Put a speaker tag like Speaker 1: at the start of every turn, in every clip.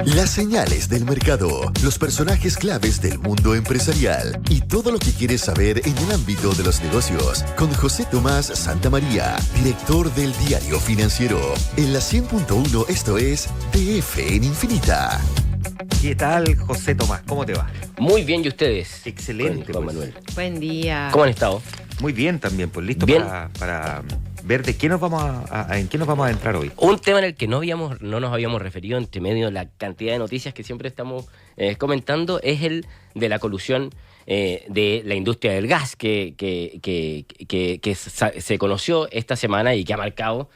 Speaker 1: Las señales del mercado, los personajes claves del mundo empresarial y todo lo que quieres saber en el ámbito de los negocios. Con José Tomás Santamaría, director del Diario Financiero. En la 100.1 esto es TF en Infinita.
Speaker 2: ¿Qué tal, José Tomás? ¿Cómo te va?
Speaker 3: Muy bien, ¿y ustedes?
Speaker 2: Excelente,
Speaker 3: Juan
Speaker 2: pues.
Speaker 3: Manuel.
Speaker 4: Buen día.
Speaker 3: ¿Cómo han estado?
Speaker 2: Muy bien también, pues listo
Speaker 3: Bien.
Speaker 2: para ver de qué nos vamos en qué nos vamos a entrar hoy.
Speaker 3: Un tema en el que no nos habíamos referido entre medio de la cantidad de noticias que siempre estamos comentando es el de la colusión de la industria del gas que se conoció esta semana y que ha marcado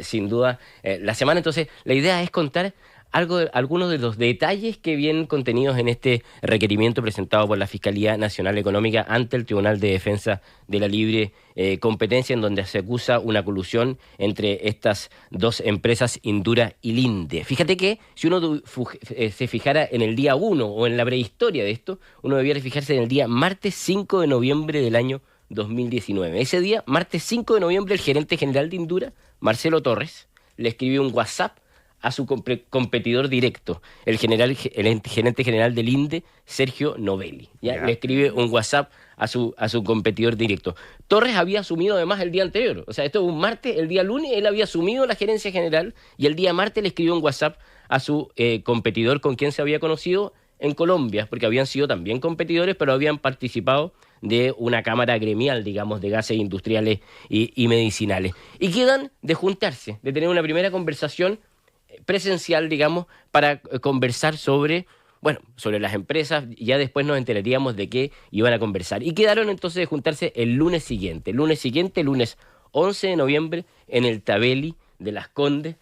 Speaker 3: sin duda la semana. Entonces, la idea es contar algunos de los detalles que vienen contenidos en este requerimiento presentado por la Fiscalía Nacional Económica ante el Tribunal de Defensa de la Libre Competencia, en donde se acusa una colusión entre estas dos empresas, Indura y Linde. Fíjate que si uno se fijara en el día 1 o en la prehistoria de esto, uno debiera fijarse en el día martes 5 de noviembre del año 2019. Ese día, martes 5 de noviembre, el gerente general de Indura, Marcelo Torres, le escribió un WhatsApp a su competidor directo, el gerente general del INDE, Sergio Novelli. ¿Ya? Le escribe un WhatsApp a su competidor directo. Torres había asumido además el día anterior. O sea, esto es un martes, el día lunes él había asumido la gerencia general y el día martes le escribió un WhatsApp a su competidor con quien se había conocido en Colombia, porque habían sido también competidores, pero habían participado de una cámara gremial, digamos, de gases industriales y medicinales. Y quedan de juntarse, de tener una primera conversación presencial, digamos, para conversar sobre las empresas. Ya después nos enteraríamos de qué iban a conversar. Y quedaron entonces de juntarse el lunes siguiente, lunes 11 de noviembre, en el Tabeli de Las Condes,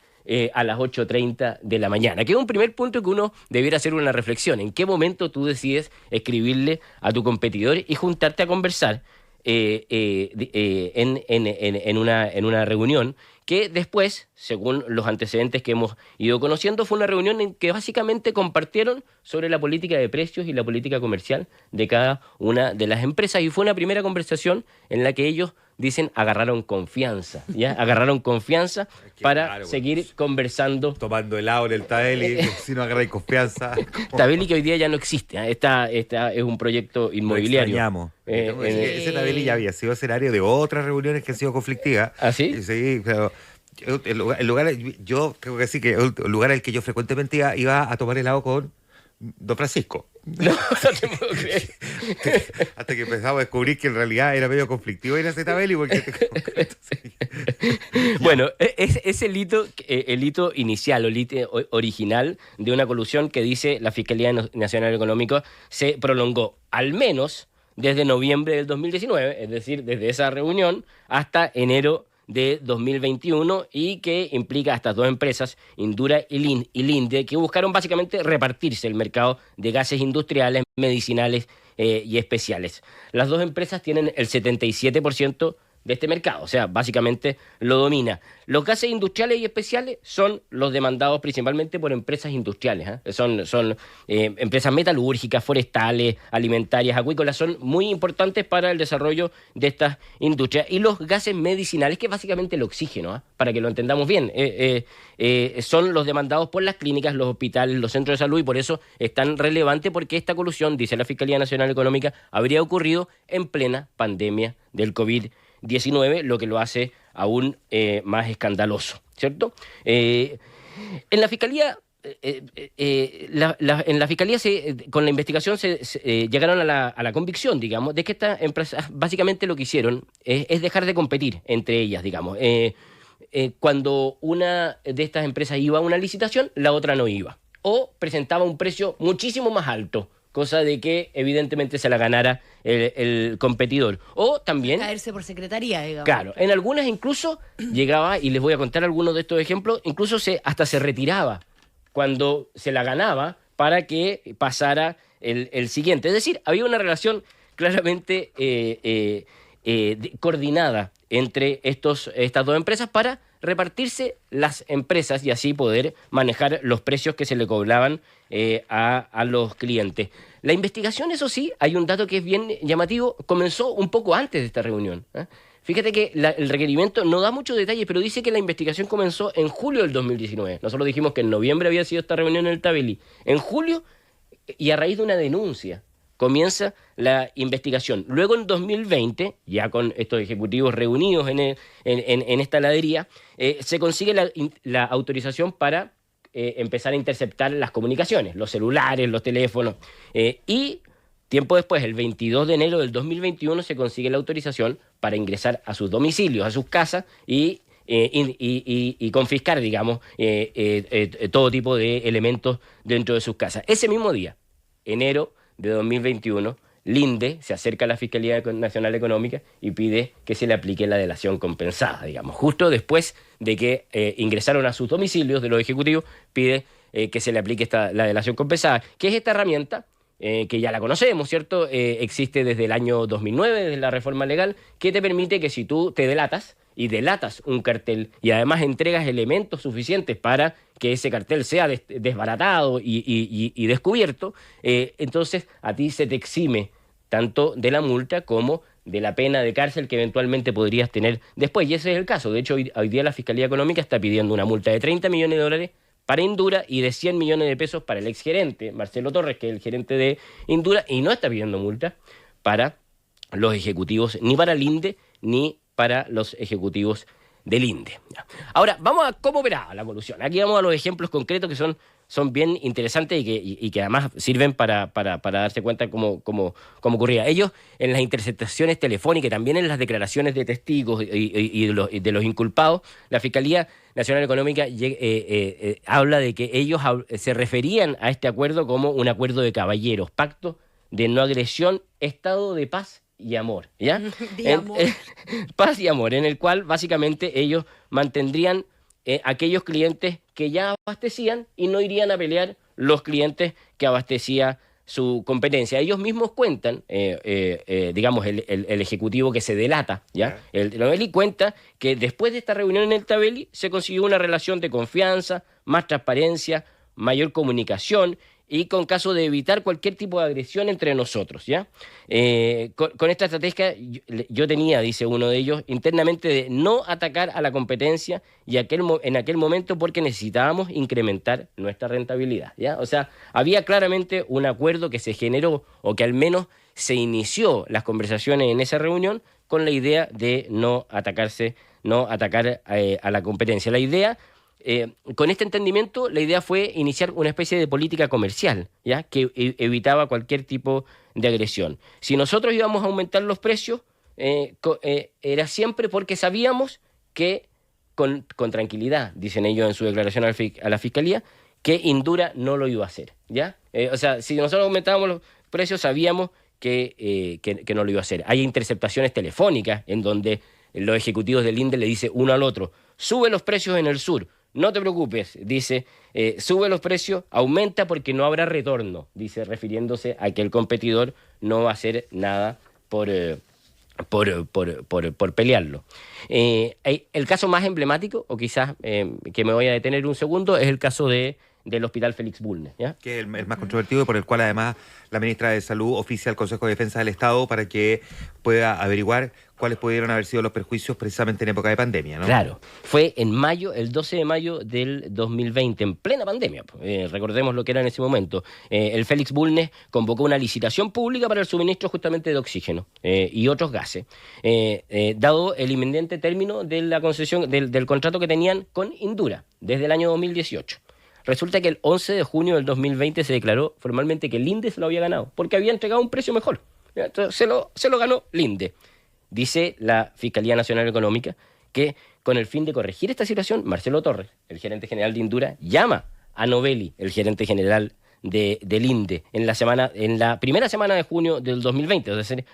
Speaker 3: a las 8:30 de la mañana. Que es un primer punto que uno debiera hacer una reflexión. ¿En qué momento tú decides escribirle a tu competidor y juntarte a conversar en una reunión que después, según los antecedentes que hemos ido conociendo, fue una reunión en que básicamente compartieron sobre la política de precios y la política comercial de cada una de las empresas? Y fue una primera conversación en la que ellos dicen agarraron confianza, ¿ya? Agarraron confianza para seguir conversando.
Speaker 2: Tomando helado en el Tabeli, si no agarráis confianza.
Speaker 3: Tabeli que hoy día ya no existe, ¿eh? Esta es un proyecto inmobiliario.
Speaker 2: Lo extrañamos. Ese Tabeli ya había sido escenario de otras reuniones que han sido conflictivas.
Speaker 3: ¿Ah, sí?
Speaker 2: Sí, pero el lugar, yo creo que sí, que el lugar al que yo frecuentemente iba a tomar helado con Don Francisco.
Speaker 3: No te puedo creer.
Speaker 2: Hasta que empezamos a descubrir que en realidad era medio conflictivo ir a ese Tabeli porque
Speaker 3: bueno, es el hito inicial, el hito original de una colusión que dice la Fiscalía Nacional Económica se prolongó al menos desde noviembre del 2019, es decir, desde esa reunión hasta enero de 2021, y que implica a estas dos empresas, Indura y Linde, que buscaron básicamente repartirse el mercado de gases industriales, medicinales y especiales. Las dos empresas tienen el 77% de este mercado, o sea, básicamente lo domina. Los gases industriales y especiales son los demandados principalmente por empresas industriales, ¿eh? Son empresas metalúrgicas, forestales, alimentarias, acuícolas, son muy importantes para el desarrollo de estas industrias. Y los gases medicinales, que es básicamente el oxígeno, ¿eh? Para que lo entendamos bien, son los demandados por las clínicas, los hospitales, los centros de salud, y por eso es tan relevante, porque esta colusión, dice la Fiscalía Nacional Económica, habría ocurrido en plena pandemia del COVID-19, lo que lo hace aún más escandaloso, ¿cierto? En la Fiscalía, con la investigación llegaron a la convicción, digamos, de que estas empresas básicamente lo que hicieron es dejar de competir entre ellas, digamos. Cuando una de estas empresas iba a una licitación, la otra no iba, o presentaba un precio muchísimo más alto, cosa de que evidentemente se la ganara el competidor. O también
Speaker 4: Caerse por secretaría, digamos.
Speaker 3: claro, en algunas incluso llegaba, y les voy a contar algunos de estos ejemplos, incluso hasta se retiraba cuando se la ganaba para que pasara el siguiente. Es decir, había una relación claramente coordinada entre estas dos empresas para repartirse las empresas y así poder manejar los precios que se le cobraban a los clientes. La investigación, eso sí, hay un dato que es bien llamativo, comenzó un poco antes de esta reunión, ¿eh? Fíjate que el requerimiento no da muchos detalles, pero dice que la investigación comenzó en julio del 2019. Nosotros dijimos que en noviembre había sido esta reunión en el Tabelí. En julio, y a raíz de una denuncia, comienza la investigación. Luego en 2020, ya con estos ejecutivos reunidos en esta heladería, se consigue la autorización para empezar a interceptar las comunicaciones, los celulares, los teléfonos. Y tiempo después, el 22 de enero del 2021, se consigue la autorización para ingresar a sus domicilios, a sus casas y confiscar, digamos, todo tipo de elementos dentro de sus casas. Ese mismo día, enero de 2021, Linde se acerca a la Fiscalía Nacional Económica y pide que se le aplique la delación compensada, digamos. Justo después de que ingresaron a sus domicilios de los ejecutivos, pide que se le aplique la delación compensada, que es esta herramienta que ya la conocemos, ¿cierto? Existe desde el año 2009, desde la reforma legal, que te permite que si tú te delatas y delatas un cartel y además entregas elementos suficientes para que ese cartel sea desbaratado y descubierto, entonces a ti se te exime tanto de la multa como de la pena de cárcel que eventualmente podrías tener después. Y ese es el caso. De hecho, hoy día la Fiscalía Económica está pidiendo una multa de 30 millones de dólares para Indura y de 100 millones de pesos para el exgerente, Marcelo Torres, que es el gerente de Indura, y no está pidiendo multa para los ejecutivos, ni para Linde, ni para los ejecutivos del INDE. Ahora, vamos a cómo operaba la colusión. Aquí vamos a los ejemplos concretos que son bien interesantes y que además sirven para darse cuenta cómo ocurría. Ellos, en las interceptaciones telefónicas, también en las declaraciones de testigos y de los inculpados, la Fiscalía Nacional Económica habla de que ellos se referían a este acuerdo como un acuerdo de caballeros, pacto de no agresión, estado de paz y amor, ¿ya? Paz y amor, en el cual básicamente ellos mantendrían aquellos clientes que ya abastecían y no irían a pelear los clientes que abastecía su competencia. Ellos mismos cuentan, digamos, el ejecutivo que se delata, ¿ya? El Novelli cuenta que después de esta reunión en el Tabelí se consiguió una relación de confianza, más transparencia, mayor comunicación y con caso de evitar cualquier tipo de agresión entre nosotros, ¿ya? Con esta estrategia yo tenía, dice uno de ellos, internamente de no atacar a la competencia y en aquel momento porque necesitábamos incrementar nuestra rentabilidad, ¿ya? O sea, había claramente un acuerdo que se generó o que al menos se inició las conversaciones en esa reunión con la idea de no atacar a la competencia. La idea... con este entendimiento, la idea fue iniciar una especie de política comercial, ¿ya? Que evitaba cualquier tipo de agresión. Si nosotros íbamos a aumentar los precios, era siempre porque sabíamos que, con tranquilidad, dicen ellos en su declaración a la Fiscalía, que Indura no lo iba a hacer, ¿ya? O sea, si nosotros aumentábamos los precios, sabíamos que no lo iba a hacer. Hay interceptaciones telefónicas en donde los ejecutivos del INDE le dicen uno al otro, sube los precios en el sur. No te preocupes, dice, sube los precios, aumenta porque no habrá retorno, dice, refiriéndose a que el competidor no va a hacer nada por pelearlo. El caso más emblemático, o quizás que me voy a detener un segundo, es el caso del Hospital Félix Bulnes, ¿ya?
Speaker 2: Que es el más controvertido y por el cual además la ministra de Salud oficia al Consejo de Defensa del Estado para que pueda averiguar cuáles pudieron haber sido los perjuicios precisamente en época de pandemia, ¿no?
Speaker 3: Claro, fue en mayo, el 12 de mayo del 2020, en plena pandemia, recordemos lo que era en ese momento. El Félix Bulnes convocó una licitación pública para el suministro justamente de oxígeno y otros gases, dado el inminente término de la concesión del contrato que tenían con Indura desde el año 2018. Resulta que el 11 de junio del 2020 se declaró formalmente que Linde se lo había ganado, porque había entregado un precio mejor. Entonces se lo ganó Linde. Dice la Fiscalía Nacional Económica que con el fin de corregir esta situación, Marcelo Torres, el gerente general de Indura, llama a Novelli, el gerente general del INDE, en la primera semana de junio del 2020, es decir,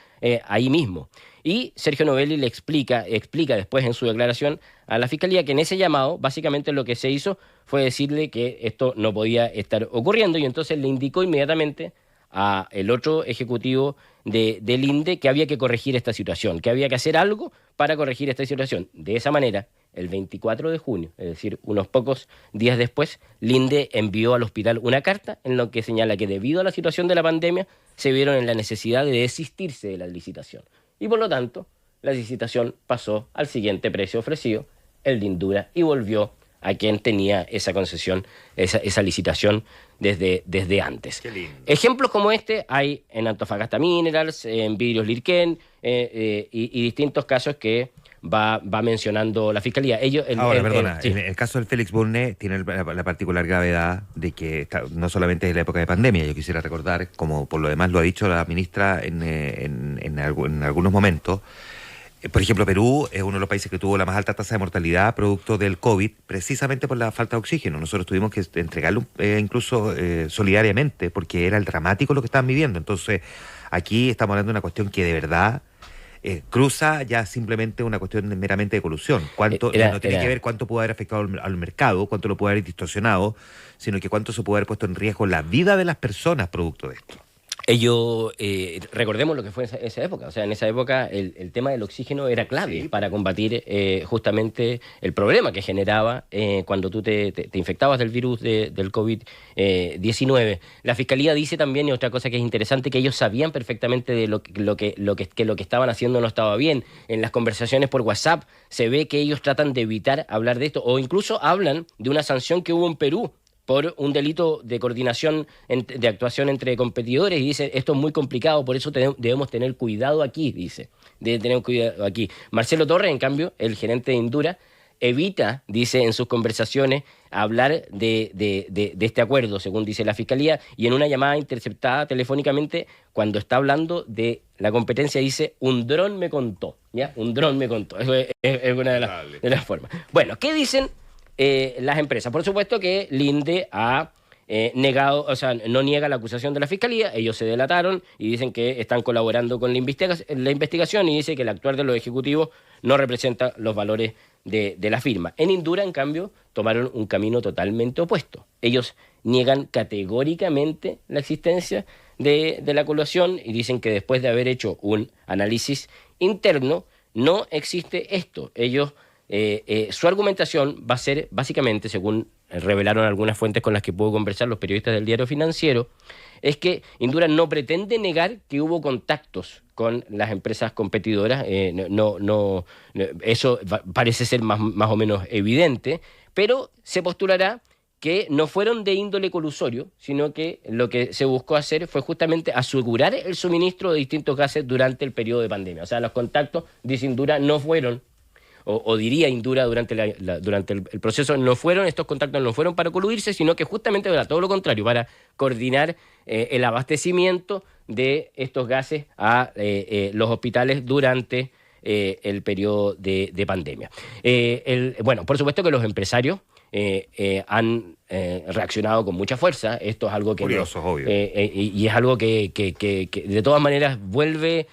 Speaker 3: ahí mismo. Y Sergio Novelli le explica después en su declaración a la Fiscalía que en ese llamado, básicamente lo que se hizo fue decirle que esto no podía estar ocurriendo y entonces le indicó inmediatamente a el otro ejecutivo del INDE que había que corregir esta situación, que había que hacer algo para corregir esta situación. De esa manera, el 24 de junio, es decir, unos pocos días después, Linde envió al hospital una carta en la que señala que debido a la situación de la pandemia se vieron en la necesidad de desistirse de la licitación. Y por lo tanto, la licitación pasó al siguiente precio ofrecido, el de Indura, y volvió a quien tenía esa concesión, esa licitación desde antes.
Speaker 2: Qué lindo.
Speaker 3: Ejemplos como este hay en Antofagasta Minerals, en Vidrios Lirquén, y distintos casos que va mencionando la Fiscalía.
Speaker 2: Ahora, perdona,
Speaker 3: sí.
Speaker 2: en el caso del Félix Bulne tiene la particular gravedad de que no solamente es la época de pandemia, yo quisiera recordar, como por lo demás lo ha dicho la ministra en algunos momentos. Por ejemplo, Perú es uno de los países que tuvo la más alta tasa de mortalidad producto del COVID, precisamente por la falta de oxígeno. Nosotros tuvimos que entregarlo incluso solidariamente, porque era el dramático lo que estaban viviendo. Entonces, aquí estamos hablando de una cuestión que de verdad cruza ya simplemente una cuestión meramente de colusión. No tiene que ver cuánto puede haber afectado al mercado, cuánto lo puede haber distorsionado, sino que cuánto se puede haber puesto en riesgo la vida de las personas producto de esto.
Speaker 3: Recordemos lo que fue esa época. O sea, en esa época el tema del oxígeno era clave para combatir justamente el problema que generaba cuando tú te infectabas del virus del COVID-19. La Fiscalía dice también, y otra cosa que es interesante, que ellos sabían perfectamente de lo que estaban haciendo no estaba bien. En las conversaciones por WhatsApp se ve que ellos tratan de evitar hablar de esto, o incluso hablan de una sanción que hubo en Perú por un delito de coordinación de actuación entre competidores, y dice, esto es muy complicado, por eso debemos tener cuidado aquí, dice. Debe tener cuidado aquí. Marcelo Torres, en cambio, el gerente de Indura, evita, dice en sus conversaciones, hablar de este acuerdo, según dice la Fiscalía, y en una llamada interceptada telefónicamente, cuando está hablando de la competencia, dice, un dron me contó, ¿ya? Un dron me contó. Eso es una de las formas. Bueno, ¿qué dicen las empresas? Por supuesto que Linde ha negado, o sea, no niega la acusación de la Fiscalía. Ellos se delataron y dicen que están colaborando con la investigación, y dice que el actuar de los ejecutivos no representa los valores de la firma. En Indura, en cambio, tomaron un camino totalmente opuesto. Ellos niegan categóricamente la existencia de la colaboración y dicen que después de haber hecho un análisis interno, no existe esto. Ellos su argumentación va a ser, básicamente, según revelaron algunas fuentes con las que pudo conversar los periodistas del Diario Financiero, es que Indura no pretende negar que hubo contactos con las empresas competidoras. Eso parece ser más o menos evidente, pero se postulará que no fueron de índole colusorio, sino que lo que se buscó hacer fue justamente asegurar el suministro de distintos gases durante el periodo de pandemia. O sea, los contactos, dice Indura, no fueron, o diría Indura durante el proceso, estos contactos no fueron para coludirse, sino que justamente era todo lo contrario, para coordinar el abastecimiento de estos gases a los hospitales durante el periodo de pandemia. Bueno, por supuesto que los empresarios han reaccionado con mucha fuerza. Esto es algo que...
Speaker 2: Curioso, obvio.
Speaker 3: Y es algo que de todas maneras vuelve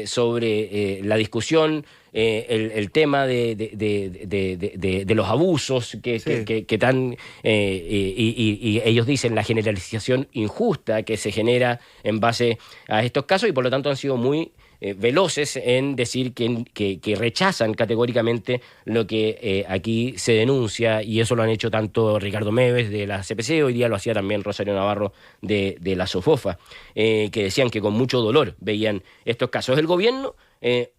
Speaker 3: sobre la discusión, el tema de los abusos que tan y ellos dicen la generalización injusta que se genera en base a estos casos, y por lo tanto han sido muy veloces en decir que rechazan categóricamente lo que aquí se denuncia, y eso lo han hecho tanto Ricardo Meves de la CPC, hoy día lo hacía también Rosario Navarro de la SOFOFA, que decían que con mucho dolor veían estos casos. El gobierno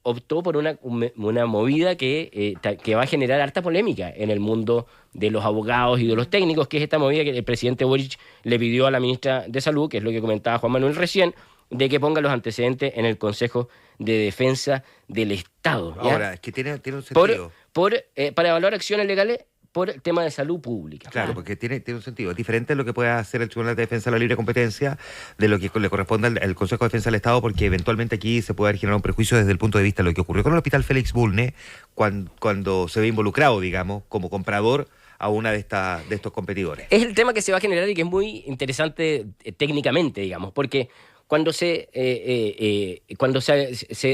Speaker 3: optó por una movida que va a generar harta polémica en el mundo de los abogados y de los técnicos, que es esta movida que el presidente Boric le pidió a la ministra de Salud, que es lo que comentaba Juan Manuel recién, de que ponga los antecedentes en el Consejo de Defensa del Estado, ¿ya?
Speaker 2: Ahora, es que tiene un sentido.
Speaker 3: Para evaluar acciones legales por el tema de salud pública.
Speaker 2: Claro, porque tiene un sentido. Es diferente de lo que puede hacer el Tribunal de Defensa de la Libre Competencia de lo que le corresponde al Consejo de Defensa del Estado, porque eventualmente aquí se puede generar un prejuicio desde el punto de vista de lo que ocurrió con el Hospital Félix Bulne cuando se ve involucrado, digamos, como comprador a una de estos competidores.
Speaker 3: Es el tema que se va a generar y que es muy interesante técnicamente, digamos, porque cuando se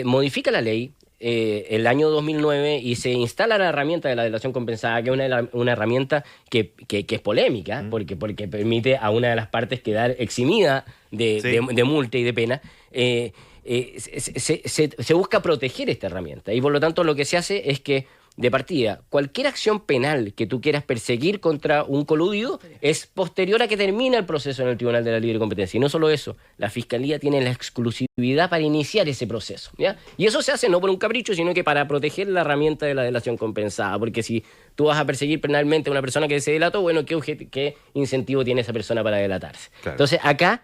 Speaker 3: modifica la ley el año 2009 y se instala la herramienta de la delación compensada, que es una herramienta que es polémica, porque permite a una de las partes quedar eximida de multa y de pena, se busca proteger esta herramienta, y por lo tanto lo que se hace es que de partida, cualquier acción penal que tú quieras perseguir contra un coludido es posterior a que termina el proceso en el Tribunal de la Libre Competencia. Y no solo eso, la Fiscalía tiene la exclusividad para iniciar ese proceso, ¿ya? Y eso se hace no por un capricho, sino que para proteger la herramienta de la delación compensada. Porque si tú vas a perseguir penalmente a una persona que se delató, bueno, ¿qué incentivo tiene esa persona para delatarse?
Speaker 2: Claro.
Speaker 3: Entonces, acá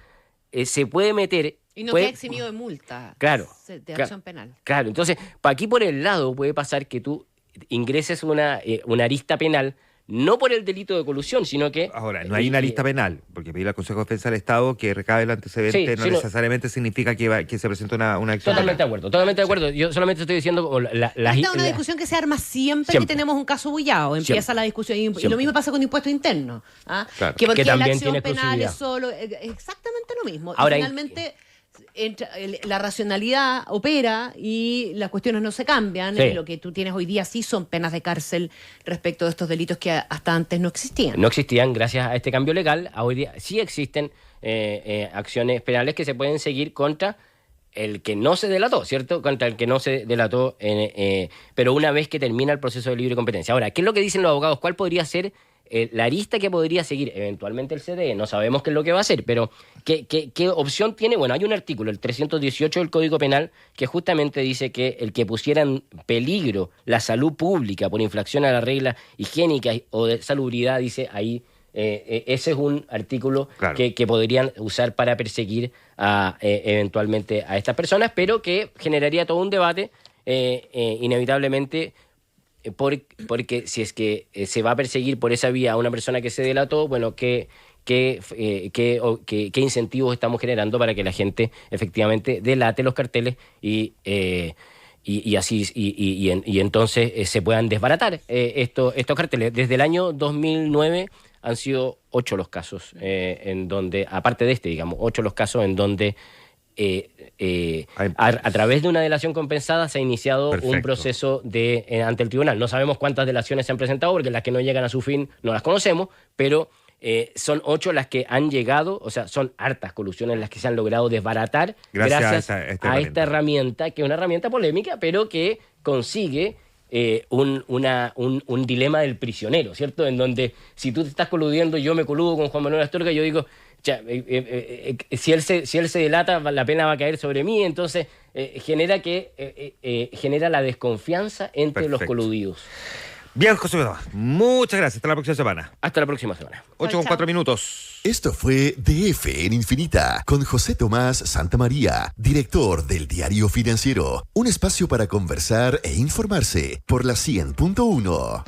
Speaker 3: se puede meter...
Speaker 4: Y no
Speaker 3: puede-
Speaker 4: queda eximido de multa.
Speaker 3: Claro,
Speaker 4: De
Speaker 3: claro.
Speaker 4: acción penal.
Speaker 3: Claro, entonces, aquí por el lado puede pasar que tú ingreses una arista penal, no por el delito de colusión, sino que...
Speaker 2: Ahora, no hay una lista penal, porque pedir al Consejo de Defensa del Estado que recabe el antecedente
Speaker 3: Sí,
Speaker 2: no
Speaker 3: sí, no.
Speaker 2: necesariamente significa que se presente una acción
Speaker 3: Totalmente de
Speaker 2: penal.
Speaker 3: acuerdo, totalmente de acuerdo. Yo solamente estoy diciendo como
Speaker 4: Esta es una discusión que se arma siempre que tenemos un caso bullado. Empieza
Speaker 3: Siempre.
Speaker 4: la discusión. Y
Speaker 3: Siempre.
Speaker 4: lo mismo pasa con impuestos internos. ¿Ah?
Speaker 2: Claro.
Speaker 4: Que porque
Speaker 3: Que
Speaker 4: la
Speaker 3: también
Speaker 4: acción
Speaker 3: tiene
Speaker 4: penal es
Speaker 3: exclusividad.
Speaker 4: solo. Exactamente lo mismo.
Speaker 3: Ahora,
Speaker 4: y finalmente la racionalidad opera y las cuestiones no se cambian.
Speaker 3: Sí.
Speaker 4: Y lo que tú tienes hoy día sí son penas de cárcel respecto de estos delitos que hasta antes no existían.
Speaker 3: No existían gracias a este cambio legal. Hoy día sí existen acciones penales que se pueden seguir contra el que no se delató, ¿cierto? Contra el que no se delató, pero una vez que termina el proceso de libre competencia. Ahora, ¿qué es lo que dicen los abogados? ¿Cuál podría ser la arista que podría seguir eventualmente el CDE? No sabemos qué es lo que va a hacer, pero ¿qué opción tiene? Bueno, hay un artículo, el 318 del Código Penal, que justamente dice que el que pusiera en peligro la salud pública por infracción a las reglas higiénicas o de salubridad, dice ahí, ese es un artículo
Speaker 2: Claro.
Speaker 3: que podrían usar para perseguir eventualmente a estas personas, pero que generaría todo un debate inevitablemente, porque si es que se va a perseguir por esa vía a una persona que se delató, bueno, ¿qué incentivos estamos generando para que la gente efectivamente delate los carteles y entonces se puedan desbaratar estos carteles? Desde el año 2009 han sido 8 los casos en donde, aparte de este, digamos, 8 los casos en donde a través de una delación compensada se ha iniciado un
Speaker 2: Perfecto.
Speaker 3: proceso ante el tribunal. No sabemos cuántas delaciones se han presentado porque las que no llegan a su fin no las conocemos, pero son 8 las que han llegado, o sea, son hartas colusiones las que se han logrado desbaratar
Speaker 2: Gracias
Speaker 3: gracias
Speaker 2: a esta
Speaker 3: esta herramienta, que es una herramienta polémica, pero que consigue un dilema del prisionero, ¿cierto? En donde si tú te estás coludiendo, yo me coludo con Juan Manuel Astorga, yo digo, si él se delata, la pena va a caer sobre mí, entonces genera la desconfianza entre los
Speaker 2: Perfecto.
Speaker 3: coludidos.
Speaker 2: Bien, José Tomás, muchas gracias. Hasta la próxima semana.
Speaker 3: Hasta la próxima semana.
Speaker 2: 8:04 minutos.
Speaker 1: Esto fue DF en Infinita con José Tomás Santamaría, director del Diario Financiero. Un espacio para conversar e informarse por la 100.1.